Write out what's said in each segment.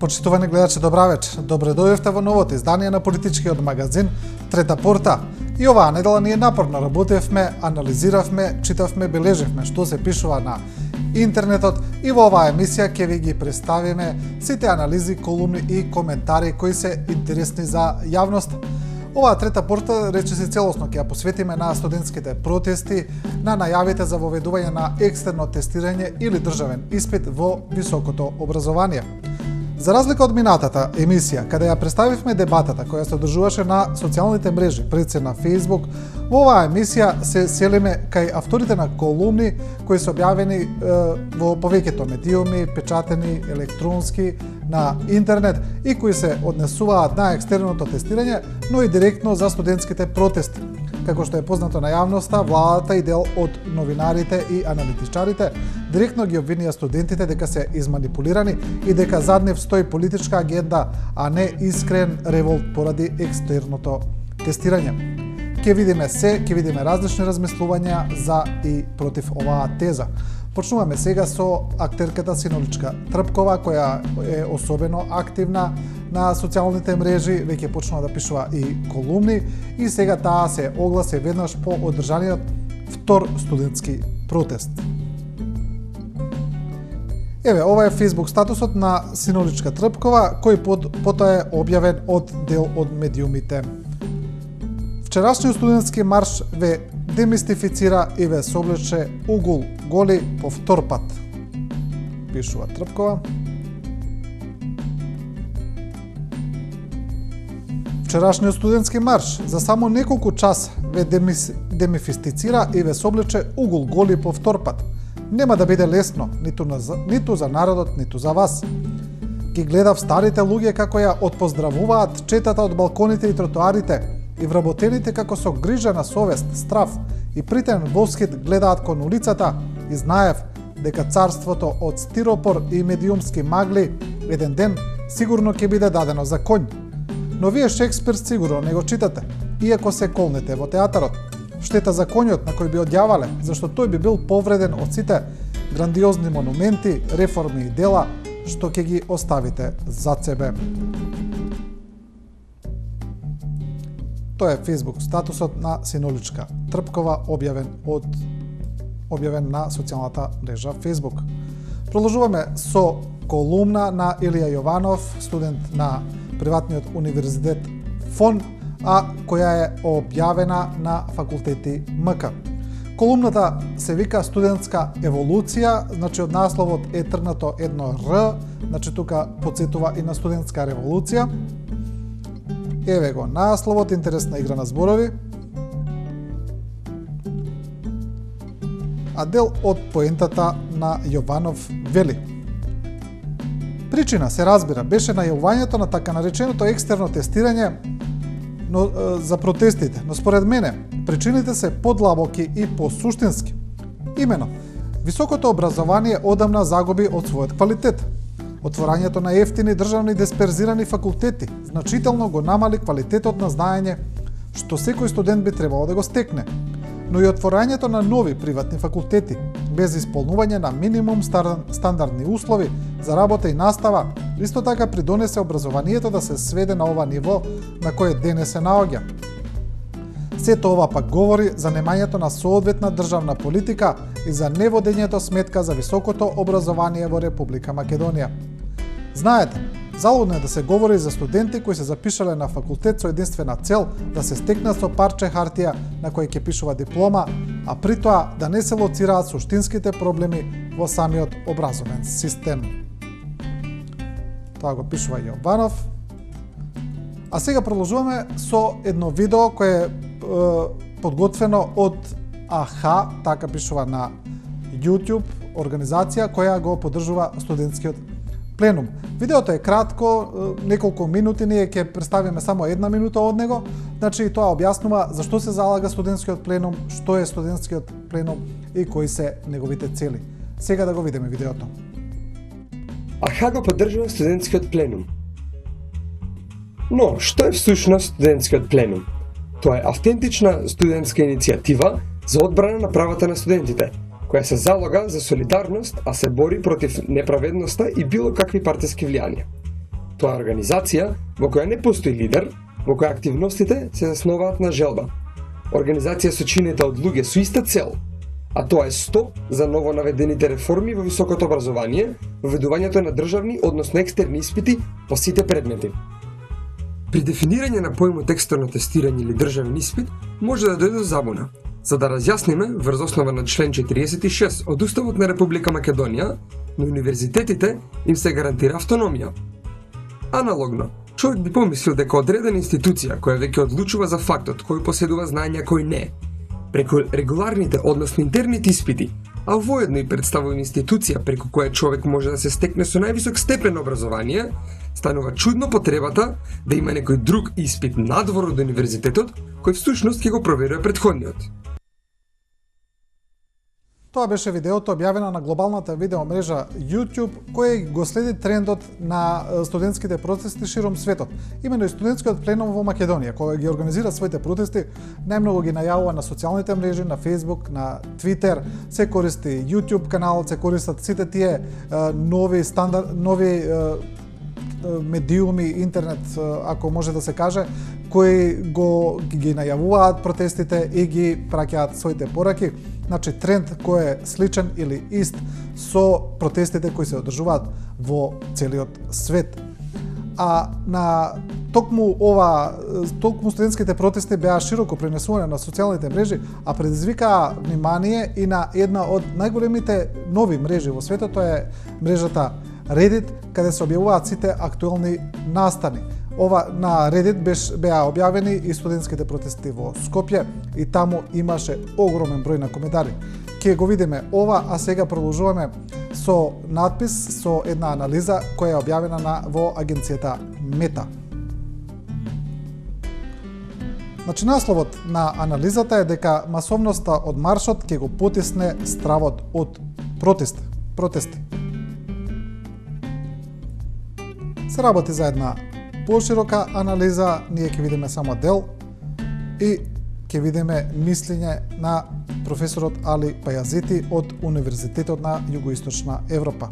Почитувани гледачи, добра вечер. Добре дојдовте во новото издание на политичкиот магазин Трета порта. И оваа недела ние напорно работевме, анализиравме, читавме, бележевме што се пишува на интернетот и во оваа емисија ќе ви ги представиме сите анализи, колумни и коментари кои се интересни за јавноста. Оваа трета порта речиси целосно ќе ја посветиме на студентските протести, на најавите за воведување на екстерно тестирање или државен испит во високото образование. За разлика од минатата емисија, каде ја представивме дебатата која се одржуваше на социјалните мрежи, пред се на Facebook, во оваа емисија се селиме кај авторите на колумни кои се објавени во повеќето медиуми, печатени, електронски, на интернет и кои се однесуваат на екстерното тестирање, но и директно за студентските протести. Како што е познато на јавноста, владата и дел од новинарите и аналитичарите директно ги обвинија студентите дека се изманипулирани и дека зад нив стои политичка агенда, а не искрен револт поради екстерното тестирање. Ќе видиме различни размислувања за и против оваа теза. Почнуваме сега со актерката Синоличка Трпкова, која е особено активна на социјалните мрежи, веќе почнува да пишува и колумни и сега таа се огласи веднаш по одржаниот втор студентски протест. Еве, ова е Facebook статусот на Синоличка Трпкова, кој потоа е објавен од дел од медиумите. Вчерашниот студентски марш ве демистифицира и ве соблече угол голи по втор пат, пишува Трпкова. Вчерашниот студентски марш за само неколку час ве демифистицира и ве соблече угол голи по втор пат. Нема да биде лесно, ниту за народот, ниту за вас. Ги гледав старите луѓе како ја отпоздравуваат четата од балконите и тротоарите, и вработените како со грижа на совест, страв и притен восхит гледаат кон улицата и знаев дека царството од стиропор и медиумски магли еден ден сигурно ќе биде дадено за конј. Но вие Шекспир сигурно не го читате, иако се колнете во театарот. Штета за конјот на кој би одјавале, зашто тој би бил повреден од сите грандиозни монументи, реформи и дела што ќе ги оставите зад себе. Тоа е Facebook статусот на Синоличка Трпкова, објавен на социјалната мрежа Facebook. Продолжуваме со колумна на Илија Јованов, студент на приватниот универзитет ФОН, а која е објавена на факултети МК. Колумната се вика Студентска еволуција, значи од насловот е тргнато едно Р, значи тука потсетува и на студентска револуција. Еве го насловот, интересна игра на зборови. А дел од поентата на Јованов вели: причина, се разбира, беше најавувањето на така нареченото екстерно тестирање за протестите, но според мене причините се подлабоки и посуштински. Имено, високото образование одамна загуби од својот квалитет. Отворањето на ефтини државни дисперзирани факултети значително го намали квалитетот на знаење што секој студент би требало да го стекне, но и отворањето на нови приватни факултети без исполнување на минимум стандардни услови за работа и настава исто така придонесе образованието да се сведе на ова ниво на кое денес се наоѓа. Сето ова пак говори за немањето на соодветна државна политика и за неводењето сметка за високото образование во Република Македонија. Знаете, залудно е да се говори за студенти кои се запишале на факултет со единствена цел да се стекнат со парче хартија на кој ќе пишува диплома, а при тоа да не се лоцираат суштинските проблеми во самиот образовен систем. Тоа го пишува Јованов. А сега продолжуваме со едно видео кое е подготвено од АХ, така пишува на YouTube, организација која го поддржува студентскиот пленум. Видеото е кратко, неколку минути, ние ќе представиме само една минута од него, значи тоа објаснува зашто се залага студентскиот пленум, што е студентскиот пленум и кои се неговите цели. Сега да го видиме видеото. АХ го поддржува студентскиот пленум. Но, што е всушност студентскиот пленум? Тоа е автентична студентска иницијатива за одбрана на правата на студентите, која се залага за солидарност, а се бори против неправедноста и било какви партиски влијанија. Тоа е организација во која не постои лидер, во која активностите се засноваат на желба. Организација сочинета од луѓе со иста цел, а тоа е 100 за новонаведените реформи во високото образование, воведувањето на државни, односно екстерни испити по сите предмети. При дефинирање на поимот екстерно тестирање или државен испит може да дојде до забуна. За да разјасниме, врз основа на член 46 од Уставот на Република Македонија, на универзитетите им се гарантира автономија. Аналогно, човек би помислил дека одредена институција која веќе одлучува за фактот кој поседува знаења кој не, преку регуларните, односно интерните испити, а воедно и представува институција преку која човек може да се стекне со највисок степен образование, станува чудно потребата да има некој друг испит надвор од универзитетот, кој всушност ќе го проверува претходниот. Тоа беше видеото објавено на глобалната видеомрежа YouTube, која го следи трендот на студентските протести широм светот. Имено и студентскиот пленум во Македонија, кој ги организира своите протести, најмногу ги најавува на социјалните мрежи, на Facebook, на Twitter, се користи YouTube канал, се користат сите тие нови медиуми, интернет, ако може да се каже, кои ги најавуваат протестите и ги праќаат своите пораки. Значи, тренд кој е сличен или ист со протестите кои се одржуваат во целиот свет. А на токму студентските протести беа широко пренесувани на социјалните мрежи, а предизвикаа внимание и на една од најголемите нови мрежи во светот, тоа е мрежата Reddit, каде се објавуваат сите актуелни настани. На Reddit беа објавени и студентските протести во Скопје и таму имаше огромен број на коментари. Ке го видиме ова, а сега продолжуваме со надпис, со една анализа која е објавена во агенцијата Мета. Значи, насловот на анализата е дека масовноста од маршот ќе го потисне стравот од протести. Се работи за една поширока анализа, ние ќе видиме само дел и ќе видиме мислење на професорот Али Пајазити од Универзитетот на Југоисточна Европа.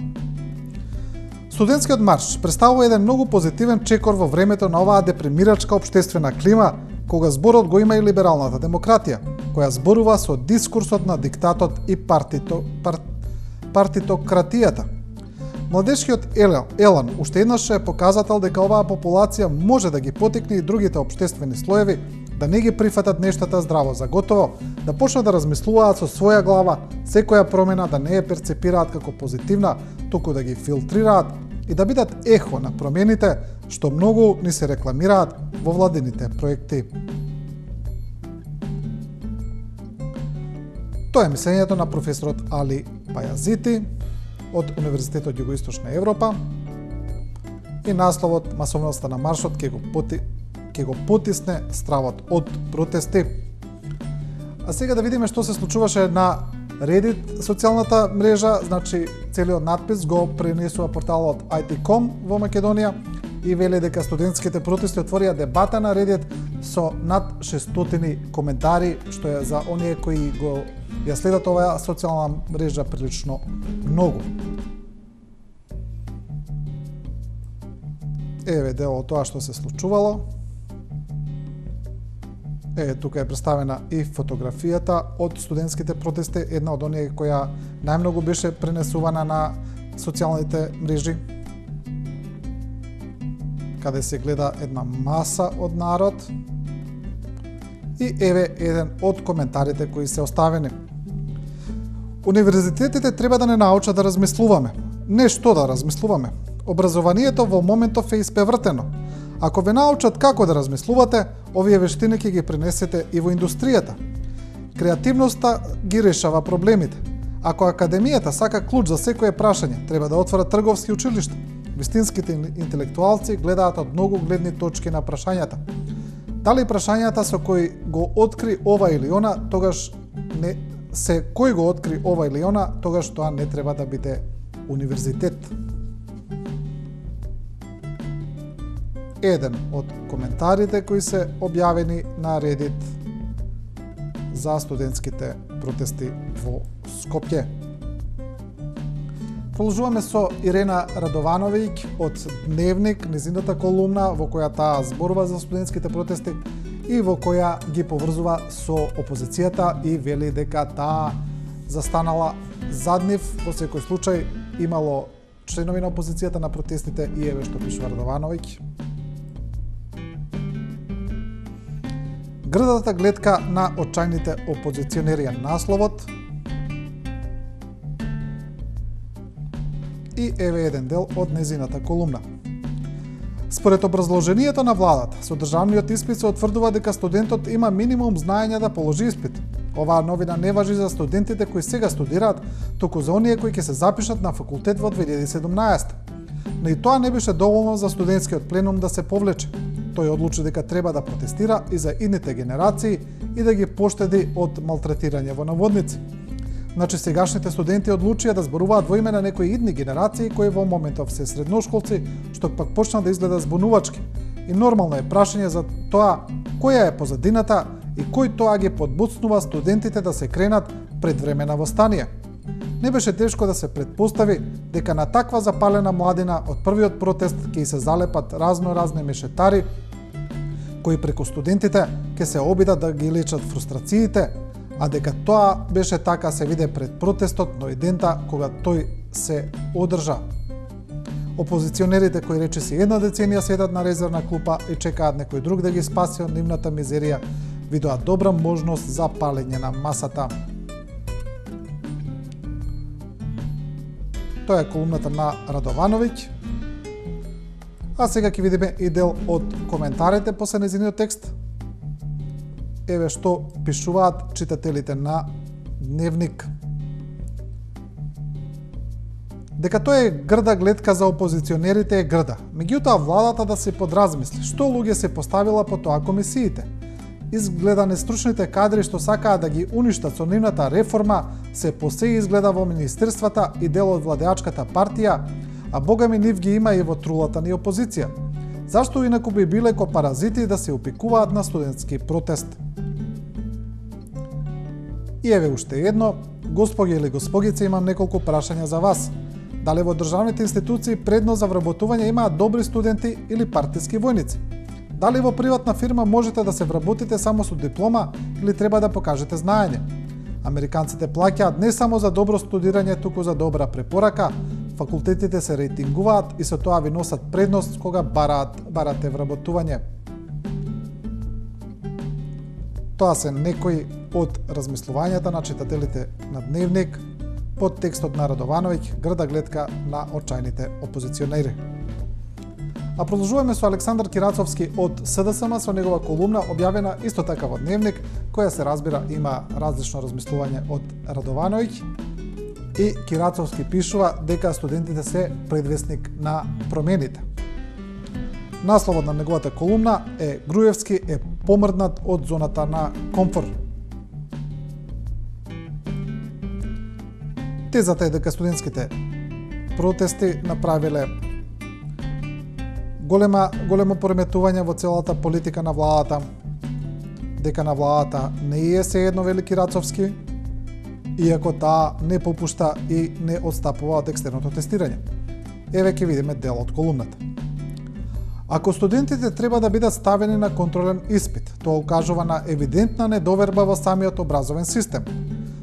Студентскиот марш представува еден многу позитивен чекор во времето на оваа депримирачка општествена клима, кога зборот го има и либералната демократија, која зборува со дискурсот на диктатот и партитократијата. Младежкиот елан уште еднаш е показател дека оваа популација може да ги потикне и другите општествени слоеви да не ги прифатат нештата здраво за готово, да почнат да размислуваат со своја глава, секоја промена да не ја перцепираат како позитивна, туку да ги филтрираат и да бидат ехо на промените што многу ни се рекламираат во владините проекти. Тоа е мислењето на професорот Али Пајазити од Универзитетот Југоисточна Европа и насловот масовноста на маршот ќе го потисне стравот од протести. А сега да видиме што се случуваше на Reddit, социјалната мрежа. Значи, целиот надпис го пренесува порталот IT.com во Македонија и вели дека студентските протести отворија дебата на Reddit со над 600 коментари, што е за оние кои ја следат оваа социјална мрежа прилично многу. Еве дел од тоа што се случувало. Тука е представена и фотографијата од студентските протести, една од оние која најмногу беше пренесувана на социјалните мрежи, каде се гледа една маса од народ. И еве еден од коментарите кои се оставени. Универзитетите треба да не научат да размислуваме. Не што да размислуваме. Образованието во моментов е испревртено. Ако ве научат како да размислувате, овие вештини ќе ги пренесете и во индустријата. Креативноста ги решава проблемите. Ако академијата сака клуч за секое прашање, треба да отвора трговски училишта. Вистинските интелектуалци гледаат од многу гледни точки на прашањата. Дали прашањата со кои го откри ова или она, тогаш тоа не треба да биде универзитет. Еден од коментарите кои се објавени на Reddit за студентските протести во Скопје. Продолжуваме со Ирена Радовановиќ од Дневник, незината колумна во која таа зборува за студентските протести и во која ги поврзува со опозицијата и вели дека таа застанала зад нив. Во секој случај имало членови на опозицијата на протестите и еве што пишува Радовановиќ. Грдата гледка на очајните опозиционери е насловот. И еве еден дел од незината колумна. Според образложението на владата, со државниот испит се утврдува дека студентот има минимум знаење да положи испит. Оваа новина не важи за студентите кои сега студираат, туку за оние кои ќе се запишат на факултет во 2017. Но и тоа не беше доволно за студентскиот пленум да се повлече. Тој одлучи дека треба да протестира и за идните генерации и да ги поштеди од малтретирање во наводници. Значи сегашните студенти одлучија да зборуваат во име на некои идни генерации кои во моментов се средношколци, што пак почна да изгледа збунувачки. И нормално е прашање за тоа која е позадината и кој тоа ги подбуцнува студентите да се кренат пред време на востание. Не беше тешко да се предпостави дека на таква запалена младина од првиот протест ќе се залепат разни мешетари кои преку студентите ќе се обидат да ги лечат фрустрациите, а дека тоа беше така се виде пред протестот, но и дента кога тој се одржа. Опозиционерите кои речиси една деценија седат на резервна клупа и чекаат некој друг да ги спаси од нивната мизерија, видоа добра можност за палење на масата. Тоа е колумната на Радовановиќ. А сега ќе видиме и дел од коментарите по незиниот текст. Еве што пишуваат читателите на Дневник. Дека тоа е грда гледка за опозиционерите е грда. Меѓутоа владата да се подразмисли што луѓе се поставила по тоа комисиите. Изгледа нестручните кадри што сакаат да ги уништат со нивната реформа се посеи изгледа во министерствата и дел од владеачката партија, а богами нив ги има и во трулата ни опозиција. Зашто инаку би биле ко паразити да се упикуваат на студентски протест? И еве уште едно, господи или госпогице, имам неколку прашања за вас. Дали во државните институции предност за вработување имаат добри студенти или партиски војници? Дали во приватна фирма можете да се вработите само со диплома или треба да покажете знаење? Американците плаќаат не само за добро студирање, туку за добра препорака. Факултетите се рейтингуваат и со тоа ви носат предност кога барате вработување. Тоа се некои од размислувањата на читателите на Дневник под текстот на Радовановиќ, грда гледка на очајните опозиционери. А продолжуваме со Александар Кирацовски од СДСМ со негова колумна објавена исто така во Дневник, која се разбира има различно размислување од Радовановиќ. И Кирацовски пишува дека студентите се предвесник на промените. Насловот на неговата колумна е Груевски е помрднат од зоната на комфор. Тезата е дека студентските протести направиле големо пореметување во целата политика на владата, дека на владата не е се едно, вели Кирацовски, иако таа не попушта и не отстапува од екстерното тестирање. Еве ќе видиме дел од колумната. Ако студентите треба да бидат ставени на контролен испит, тоа укажува на евидентна недоверба во самиот образовен систем.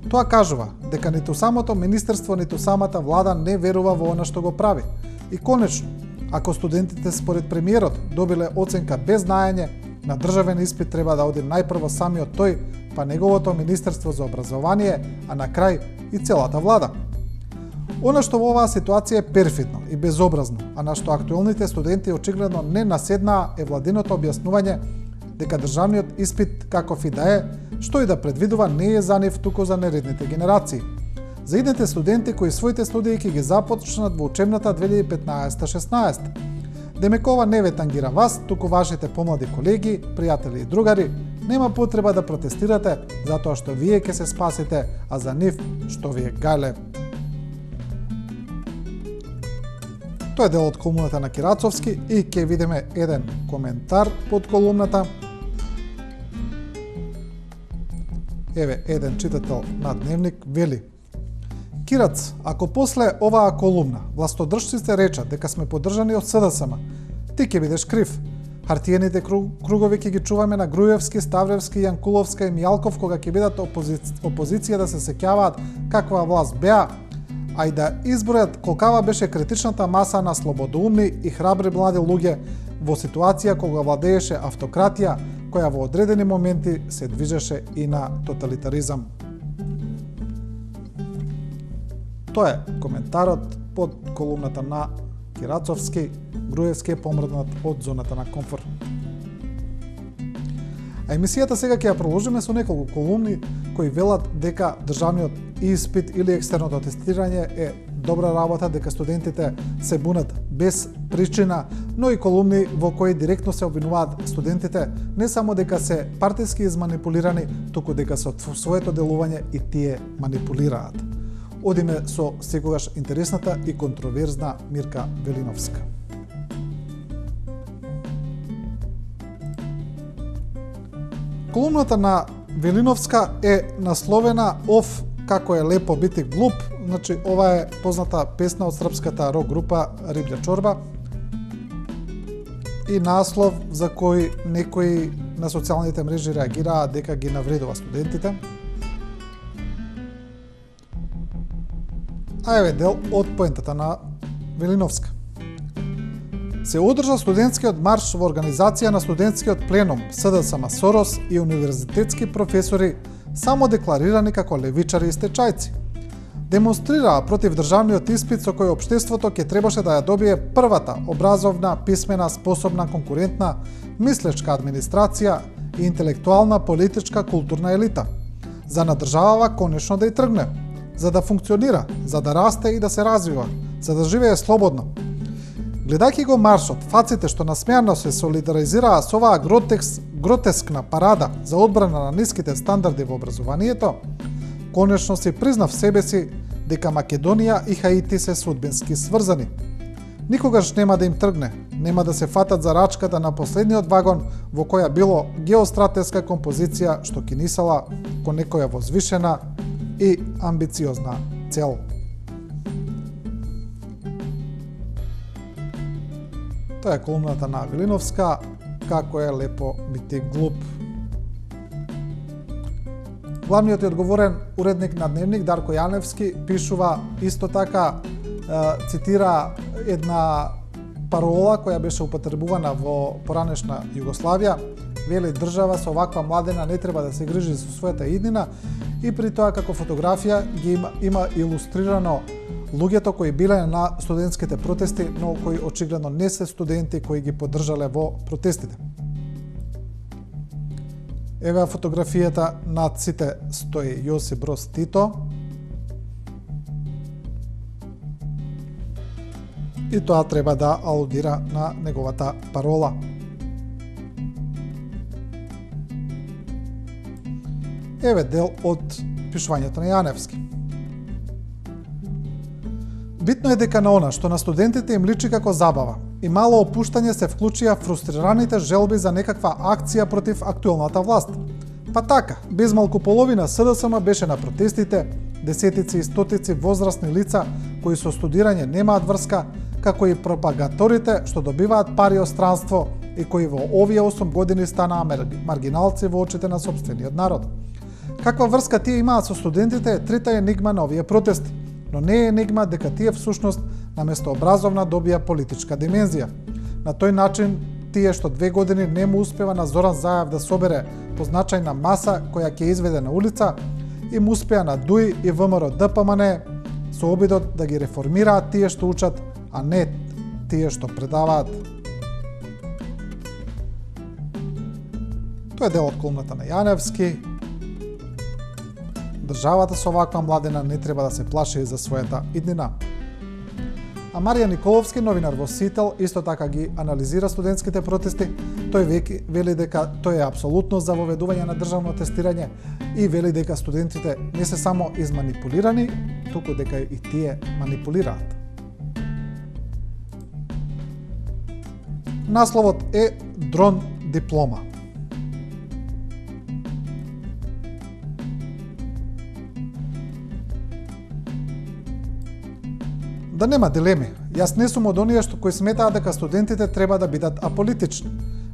Тоа кажува дека ниту самото министерство, ниту самата влада не верува во она што го прави. И конечно, ако студентите според премиерот добиле оценка без знаење, на државен испит треба да оди најпрво самиот тој, па неговото Министерство за образование, а на крај и целата влада. Она што во оваа ситуација е перфидно и безобразно, а на што актуелните студенти очигледно не наседнаа е владиното објаснување дека државниот испит каков и да е, што и да предвидува не е за нив, туку за нередните генерации. За идните студенти кои своите студии ќе ги започнат во учебната 2015-16. Демек ова не ве тангира вас, туку вашите помлади колеги, пријатели и другари, нема потреба да протестирате затоа што вие ќе се спасите, а за нив што ви е гале. Тоа е дел од колумната на Кирацовски и ќе видиме еден коментар под колумната. Еве еден читател на Дневник вели: Кирац, ако после оваа колумна властодржците речат дека сме поддржани од СДСМ, ти ќе бидеш крив. Хартиените кругови ќе ги чуваме на Груевски, Ставревски, Јанкуловска и Мијалков кога ќе бидат опозиција да се сеќаваат каква власт беа, а и да избројат колкава беше критичната маса на слободоумни и храбри млади луѓе во ситуација кога владееше автократија која во одредени моменти се движеше и на тоталитаризам. Тоа е коментарот под колумната на Кирацовски. Груевски е помрднат од зоната на комфорт. А емисијата сега ќе ја проложиме со неколку колумни кои велат дека државниот испит или екстерното тестирање е добра работа, дека студентите се бунат без причина, но и колумни во кои директно се обвинуваат студентите не само дека се партиски изманипулирани, туку дека со своето делување и тие манипулираат. Одиме со секогаш интересната и контроверзна Мирка Велиновска. Колумната на Велиновска е насловена "Оф, како е лепо бити глуп". Значи, ова е позната песна од српската рок група Риблја чорба и наслов за кој некои на социјалните мрежи реагираа дека ги навредува студентите. А еве дел од поентата на Велиновска. Се одржа студентскиот марш во организација на студентскиот пленум, СДСМ Сорос и универзитетски професори, само декларирани како левичари и стечајци. Демонстрираа против државниот испит со кој општеството ќе требаше да ја добие првата образовна, писмена, способна, конкурентна, мислечка администрација и интелектуална, политичка, културна елита. За на државава конечно да ја тргне, за да функционира, за да расте и да се развива, за да живее слободно. Гледајќи го маршот, фаците што насмеано се солидаризираа со оваа гротескна парада за одбрана на ниските стандарди во образованието, конечно си признав себе си дека Македонија и Хаити се судбински сврзани. Никогаш нема да им тргне, нема да се фатат за рачката на последниот вагон во која било геостратешка композиција што ќе нисала кон некоја возвишена и амбициозна цел. Тоа е колумната на Велиновска, како е лепо бити глуп. Главниот и одговорен уредник на Дневник Дарко Јаневски пишува исто така, цитира една парола која беше употребувана во поранешна Југославија. Вели: држава со ваква младена не треба да се грижи за својата иднина, и при тоа како фотографија ги има илустрирано луѓето кои биле на студентските протести, но кои очигледно не се студенти кои ги поддржале во протестите. Еве фотографијата над сите стои Јосип Броз Тито. И тоа треба да алудира на неговата парола. Еве дел од пишувањето на Јаневски. Битно е дека на она што на студентите им личи како забава и мало опуштање се вклучија фрустрираните желби за некаква акција против актуелната власт. Па така, без малку половина СДСМ беше на протестите, десетици и стотици возрастни лица кои со студирање немаат врска, како и пропагаторите што добиваат пари од странство и кои во овие 8 години станаа маргиналци во очите на сопствениот народ. Каква врска тие имаат со студентите е трета енигма на овие протести, но не е енигма дека тие всушност наместо образовна добија политичка димензија. На тој начин тие што 2 години не му успева на Зоран Заев да собере позначајна маса која ќе изведе на улица, им успеа на ДУИ и ВМРО ДПМН со обидот да ги реформираат тие што учат, а не тие што предаваат. Тоа е дел од колумната на Јаневски. Државата со ваква младена не треба да се плаши за својата иднина. А Марија Николовски, новинар во Сител, исто така ги анализира студентските протести. Тој вели дека тој е апсолутно за воведување на државно тестирање и вели дека студентите не се само изманипулирани, туку дека и тие манипулираат. Насловот е Дрон диплома. Да нема дилеми, јас не сум од оние кои сметаат дека студентите треба да бидат аполитични.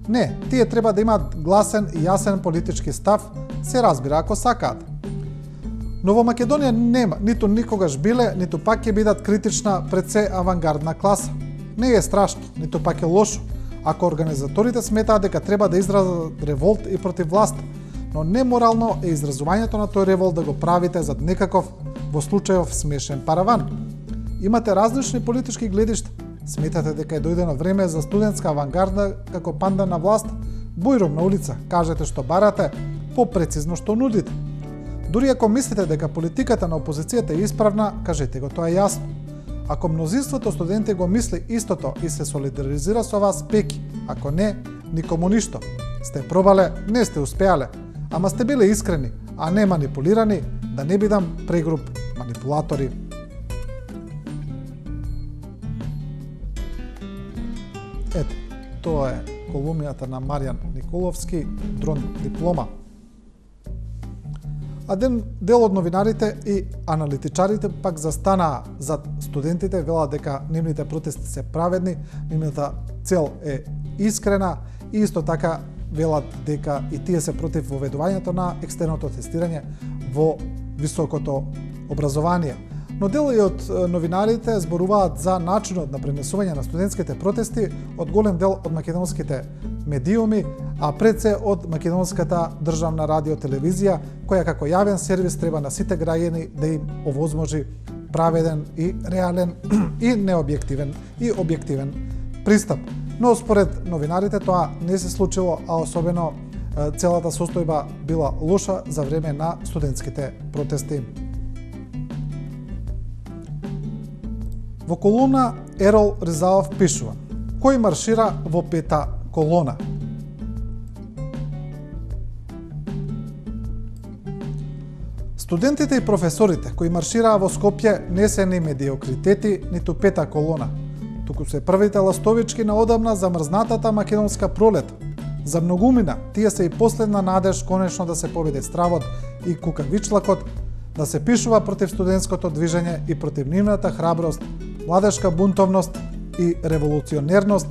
Не, тие треба да имаат гласен и јасен политички став, се разбира ако сакаат. Но во Македонија нема, ниту никогаш биле, ниту пак ќе бидат критична пред се авангардна класа. Не е страшно, ниту пак е лошо, ако организаторите сметаат дека треба да изразат револт и против власт, но неморално е изразувањето на тој револт да го правите зад некаков, во случајов, смешен параван. Имате различни политички гледишта. Сметате дека е дојдено време за студентска авангарда како панда на власт? Бујрум на улица, кажете што барате, попрецизно што нудите. Дури ако мислите дека политиката на опозицијата е исправна, кажете го тоа јасно. Ако мнозинството студенти го мисли истото и се солидаризира со вас, пеки. Ако не, никому ништо. Сте пробале, не сте успеале. Ама сте биле искрени, а не манипулирани, да не бидам прегруп манипулатори. Ете, тоа е колумнијата на Маријан Николовски, дрон диплома. А дел од новинарите и аналитичарите пак застанаа зад студентите, велат дека нивните протести се праведни, нивната цел е искрена и исто така велат дека и тие се против воведувањето на екстерното тестирање во високото образование. Но дел и од новинарите зборуваат за начинот на пренесување на студентските протести од голем дел од македонските медиуми, а пред се од македонската државна радио-телевизија, која како јавен сервис треба на сите граѓани да им овозможи праведен и реален и необјективен и објективен пристап. Но според новинарите тоа не се случило, а особено целата состојба била лоша за време на студентските протести. Во колумна Ерол Ризаов пишува: кој маршира во пета колона? Студентите и професорите кои маршираа во Скопје не се ни медиокритети, ниту пета колона, туку се првите ластовички на одамна замрзнатата македонска пролет. За многумина, тие се и последна надеж конечно да се победи стравот и кукавичлакот, да се пишува против студентското движење и против нивната храброст, младешка бунтовност и револуционерност,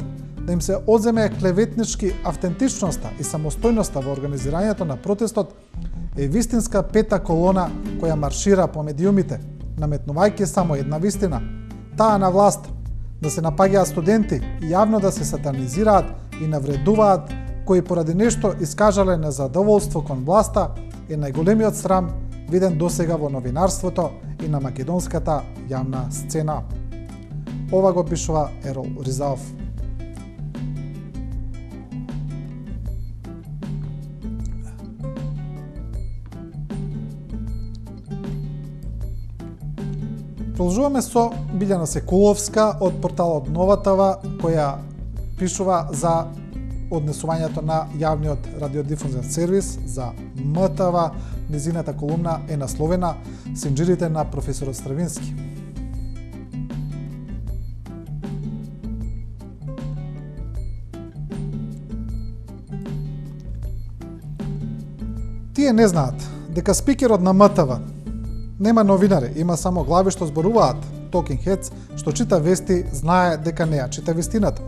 да им се одземе клеветнички автентичноста и самостојноста во организирањето на протестот, е вистинска пета колона која маршира по медиумите, наметнувајќи само една вистина, таа на власт, да се напаѓаат студенти и јавно да се сатанизираат и навредуваат, кои поради нешто искажале незадоволство кон власта, е најголемиот срам виден досега во новинарството и на македонската јавна сцена. Ова го пишува Ерол Ризаов. Продолжуваме со Билјана Секуловска од порталот Новатава, која пишува за однесувањето на јавниот радиодифузен сервис за МТВ. Низината колумна е насловена "Синџирите на професорот Стравински". Тие не знаат дека спикерот на МТВ нема новинари, има само глави што зборуваат, talking heads, што чита вести, знае дека не ја чита вистината.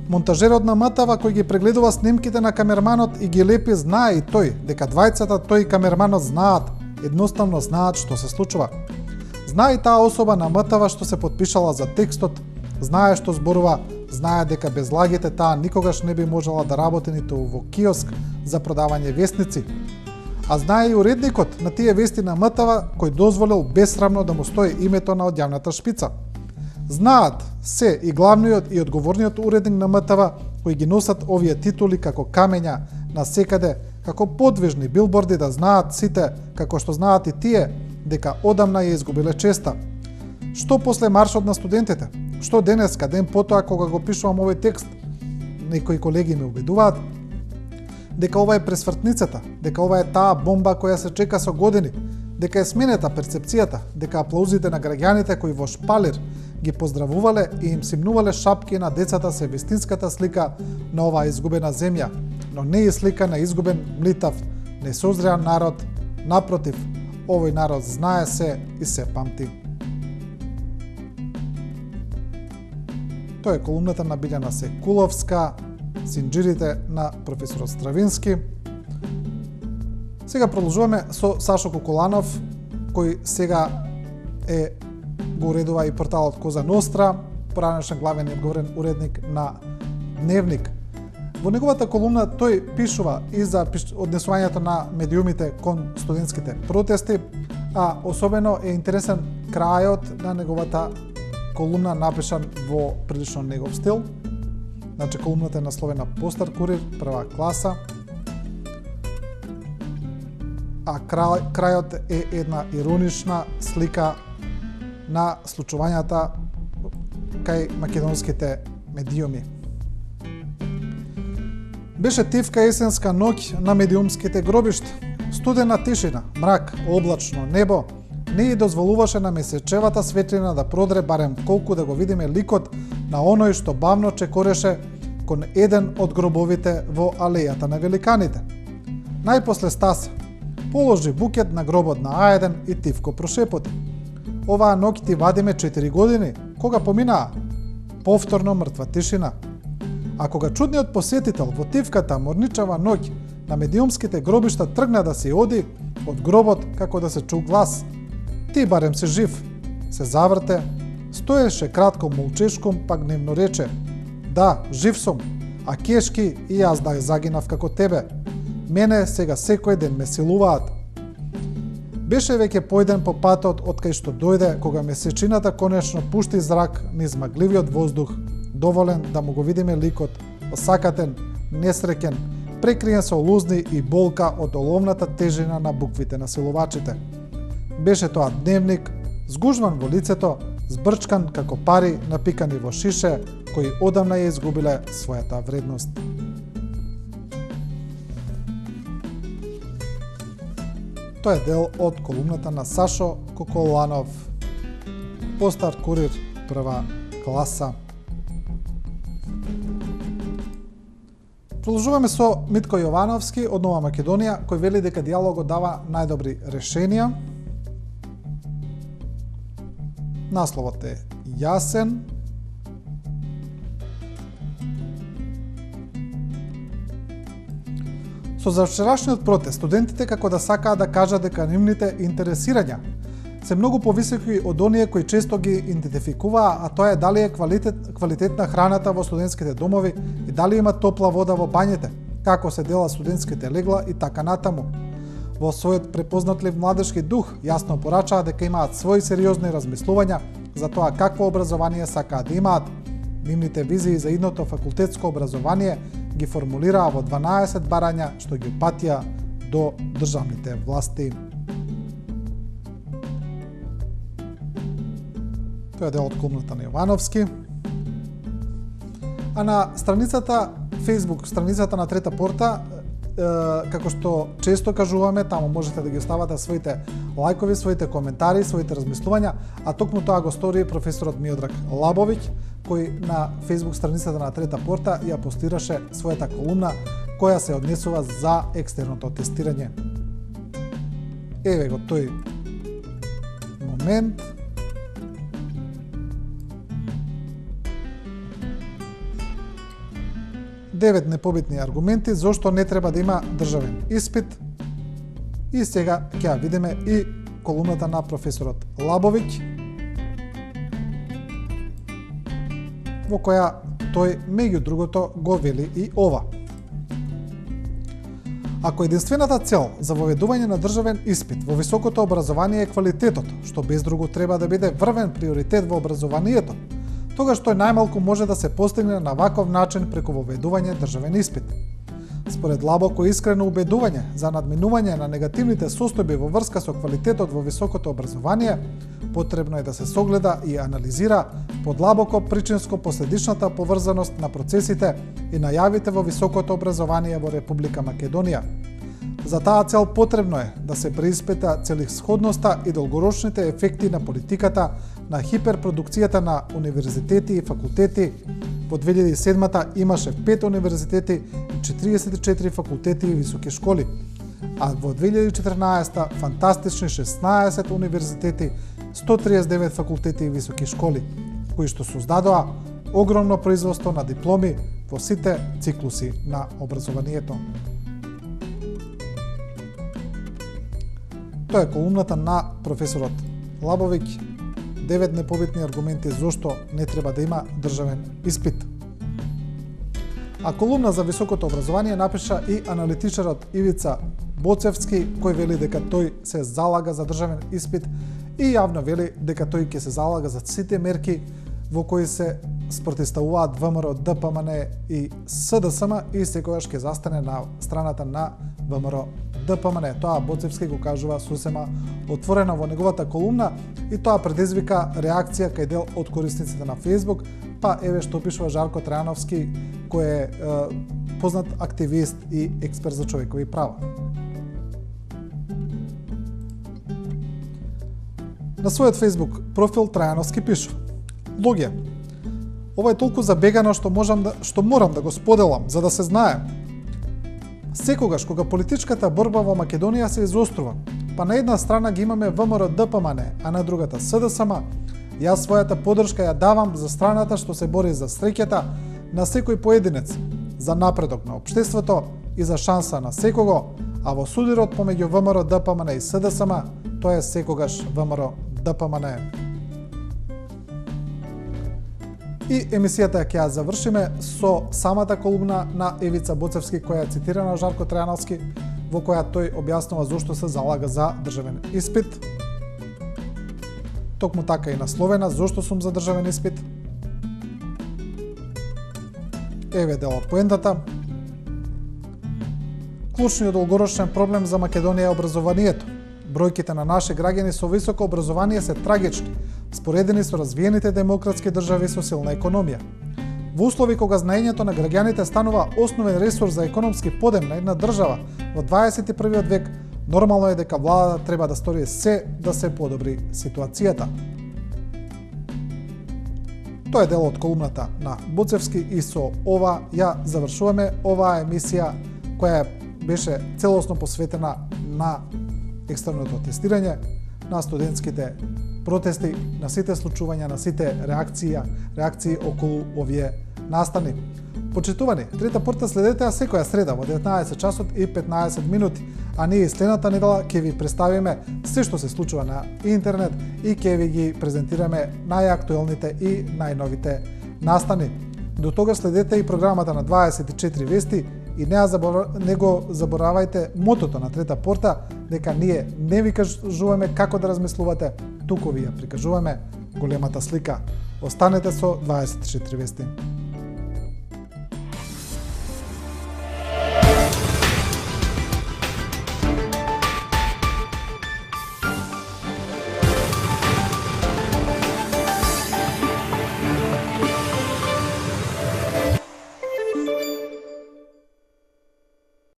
Монтажерот на МТВ кој ги прегледува снимките на камерманот и ги лепи, знае и тој дека двајцата тој и камерманот знаат, едноставно знаат што се случува. Знае и таа особа на МТВ што се подпишала за текстот, знае што зборува, знае дека без лагите таа никогаш не би можела да работи ниту во киоск за продавање вестници. А знае и уредникот на тие вести на МТВ кој дозволил бесрамно да му стои името на одјавната шпица. Знаат се и главниот и одговорниот уредник на МТВ кои ги носат овие титули како камења на секаде, како подвижни билборди, да знаат сите, како што знаат и тие, дека одамна ја изгубиле честа. Што после маршот на студентите? Што денеска, ден потоа кога го пишувам овој текст? Некои колеги ме убедуваат дека ова е пресвртницата, дека ова е таа бомба која се чека со години, дека е сменета перцепцијата, дека аплаузите на граѓаните кои во шпалир ги поздравувале и им симнувале шапки на децата се вистинската слика на оваа изгубена земја, но не и слика на изгубен, млитав, несозреан народ. Напротив, овој народ знае се и се памти. Тоа е колумната на Билјана Секуловска, Синџирите на професорот Стравински. Сега продолжуваме со Сашо Коколанов, кој сега го уредува и порталот Коза Ностра, поранешен главен и одговорен уредник на Дневник. Во неговата колумна тој пишува и за однесувањето на медиумите кон студентските протести, а особено е интересен крајот на неговата колумна напишан во прилично негов стил. Значи колумната е насловена Постар курир, прва класа, а крајот е една иронична слика на случувањата кај македонските медиуми. Беше тивка есенска ноќ на медиумските гробишта. Студена тишина, мрак, облачно небо не ја дозволуваше на месечевата светлина да продре барем колку да го видиме ликот на оној што бавно чекореше кон еден од гробовите во алејата на великаните. Најпосле стаса, положи букет на гробот на Аеден и тивко прошепоти: "Оваа ноќ ти вадиме 4 години, кога поминаа?" Повторно мртва тишина. А кога чудниот посетител во тивката морничава ноќ на медиумските гробишта тргна да се оди од гробот како да се чу глас: "Ти барем си жив." Се заврте, стоеше кратко молчешком, па гневно рече: "Да, жив сум, а кешки и јас да загинав како тебе. Мене сега секој ден ме силуваат." Беше веќе појден по патот од кај што дојде, кога месечината конечно пушти зрак низ магливиот воздух, доволен да му го видиме ликот, осакатен, несреќен, прекриен со лузни и болка од оловната тежина на буквите на силувачите. Беше тоа Дневник, згужван во лицето, збрчкан како пари напикани во шише, кои одамна ја изгубиле својата вредност. Тоа е дел од колумната на Сашо Коколанов, Постар курир, прва класа. Продолжуваме со Митко Јовановски од Нова Македонија, кој вели дека дијалогот дава најдобри решенија. Насловот е јасен. Со завчерашниот протест, студентите како да сакаат да кажат дека нивните интересирања се многу повисоки од оние кои често ги идентификуваа, а тоа е дали е квалитетна храната во студентските домови и дали има топла вода во бањите, како се делат студентските легла и така натаму. Во својот препознатлив младежки дух јасно порачаа дека имаат своји сериозни размислувања за тоа какво образование сакаат да имаат. Нивните визии за идното факултетско образование ги формулираа во 12 барања што ги патија до државните власти. Тоа е дел од колумната на Јовановски. А на страницата, Facebook страницата на Трета порта, како што често кажуваме, таму можете да ги оставате своите лајкови, своите коментари, своите размислувања, а токму тоа го стори професорот Миодраг Лабовиќ, кој на Facebook страницата на Трета порта ја постираше својата колумна која се однесува за екстерното тестирање. Еве го тој момент. Девет непобитни аргументи зошто не треба да има државен испит. И сега ќе ја видиме и колумната на професорот Лабовиќ, во која тој меѓу другото го вели и ова. Ако единствената цел за воведување на државен испит во високото образование е квалитетот, што без друго треба да биде врвен приоритет во образованието, тогаш тој најмалку може да се постигне на ваков начин преку воведување државен испит. Според Лабоко искрено убедување за надминување на негативните состојби во врска со квалитетот во високото образование, потребно е да се согледа и анализира подлабоко причинско-последичната поврзаност на процесите и најавите во високото образование во Република Македонија. За таа цел потребно е да се преиспита целисходноста и долгорочните ефекти на политиката на хиперпродукцијата на универзитети и факултети. Во 2007 имаше 5 универзитети и 44 факултети и високи школи, а во 2014 фантастични 16 универзитети, 139 факултети и високи школи, кои што создадоа огромно производство на дипломи во сите циклуси на образованието. Тоа е колумната на професорот Лабовиќ, 9 непобитни аргументи зошто не треба да има државен испит. А колумна за високото образование напиша и аналитичарот Ивица Боцевски, кој вели дека тој се залага за државен испит и јавно вели дека тој ќе се залага за сите мерки во кои се спротивставуваат ВМРО, ДПМН и СДСМ и секогаш ќе застане на страната на ВМРО, ДПМН. Тоа Боцевски го кажува сосема отворено во неговата колумна и тоа предизвика реакција кај дел од корисниците на Facebook, па еве што пишува Жарко Трајановски, кој е познат активист и експерт за човекови права. На својот Facebook профил Трајановски пишува: Луѓе, ова е толку забегано што морам да го споделам, за да се знае. Секогаш кога политичката борба во Македонија се изострува, па на една страна ги имаме ВМРО ДПМН, а на другата СДСМ, јас својата поддршка ја давам за страната што се бори за среќата на секој поединец, за напредок на општеството и за шанса на секого, а во судирот помеѓу ВМРО ДПМН и СДСМ, тоа е секогаш ВМРО ДПМН. И емисијата ќе ја завршиме со самата колумна на Евица Боцевски, која е цитирана Жарко Трајановски, во која тој објаснува зошто се залага за државен испит. Токму така и насловена зошто сум за државен испит. Еве дел од поентата. Клучниот долгорочен проблем за Македонија е образованието. Бројките на наши граѓани со високо образование се трагични, споредени со развиените демократски држави со силна економија. Во услови кога знаењето на граѓаните станува основен ресурс за економски подем на една држава во 21. век, нормално е дека владата треба да стори се да се подобри ситуацијата. Тоа е дел од колумната на Боцевски и со ова ја завршуваме оваа емисија која беше целосно посветена на екстерното тестирање, на студентските протести, на сите случувања, на сите реакции околу овие настани. Почитувани, Трета порта следете секоја среда во 19 часот и 15 минути, а ние следната недела ќе ви представиме се што се случува на интернет и ќе ви ги презентираме најактуелните и најновите настани. До тога следете и програмата на 24 вести и не го заборавајте мотото на Трета порта, дека ние не ви кажуваме како да размислувате, туку ви ја прикажуваме големата слика. Останете со 24 вести.